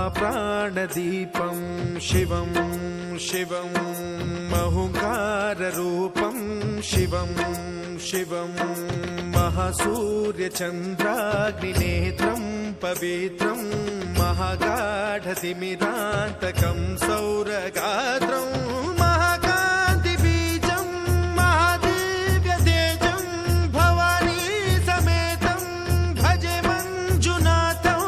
महाप्राणदीपं शिवं शिवं महुङ्काररूपं शिवं शिवं महासूर्यचन्द्राग्निनेत्रं पवित्रं महागाढतिमिरान्तकं सौरगात्रं महाकान्तिबीजं महादिव्यतेजं भवानी समेतं भजे मञ्जुनाथं।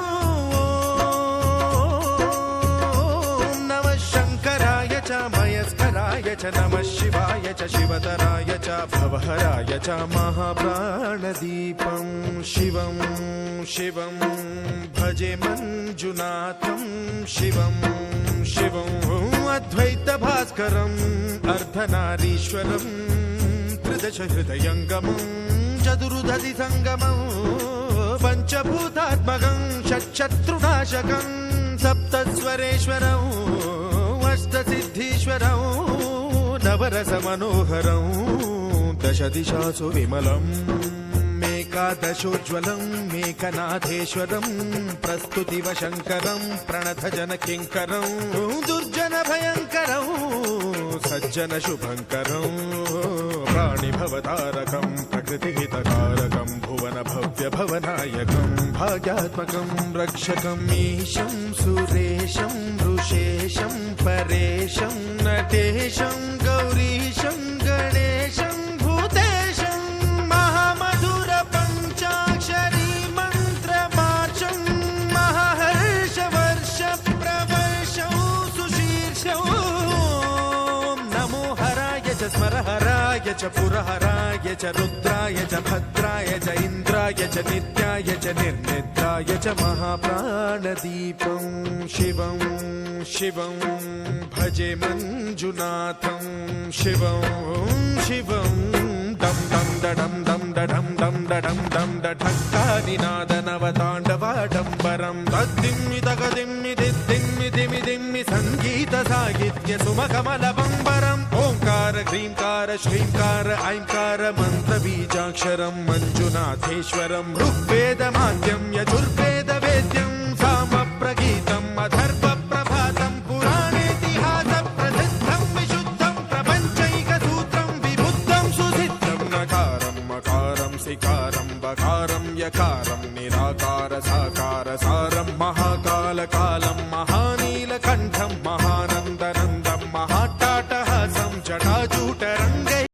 ॐ नमः शङ्कराय च मयस्कराय च नमः शिवाय च शिवतराय च भवहराय च महाप्राणदीपं शिवं शिवं भजे मञ्जुनाथं शिवं शिवं अद्वैतभास्करम् अर्धनारीश्वरं त्रिदशहृदयङ्गमं चतुर्दधिसङ्गमं पञ्चभूतात्मकं षट्शत्रुनाशकं सप्तस्वरेश्वरं अष्टसिद्धीश्वरं नवरसमनोहरं दशदिशासु विमलम् एकादशोज्ज्वलं मेघनाथेश्वरं प्रस्तुतिवशङ्करं प्रणतजनकिङ्करं दुर्जनभयङ्करं सज्जनशुभङ्करं प्राणिभवतारकं प्रकृतिहितकारकं भुवनभव्यभवनायकं भाग्यात्मकं रक्षकं ईशं सुरेशं ऋषेशं परेशं नटेशं गौरीशं गणेशं भूतेशं महामधुरपञ्चाक्षरी मन्त्रमार्चं महाहर्षवर्षप्रवर्षं सुशीर्षं नमो हराय च स्मरहराय च पुरहराय च रुद्राय च भद्राय च इन्द्राय च नित्याय च निर्निद्राय च महाप्राणदीपं शिवं शिवं भजे मञ्जुनाथं शिवं शिवं दं दं दडं दं दडं दं दडं दं डठक्कादिनादनवताण्डवाडम्बरं तद्दिम्मि तगदिम्मि दिद्दिम्मि दिमि दिम्मि सङ्गीतसाहित्य सुमकमलबम्बरम् ओङ्कार ह्रीङ्कार श्रीङ्कार ऐङ्कार मन्त्रबीजाक्षरं मञ्जुनाथेश्वरं ऋग्वेदमाद्यं यजुर्वेदवेद्यं सामप्रगीतम् अथर्वप्रभातं पुराणेतिहासप्रसिद्धं विशुद्धं प्रपञ्चैकसूत्रं विबुद्धं सुसिद्धं नकारं मकारं सिकारं बकारं यकारं निराकार साकार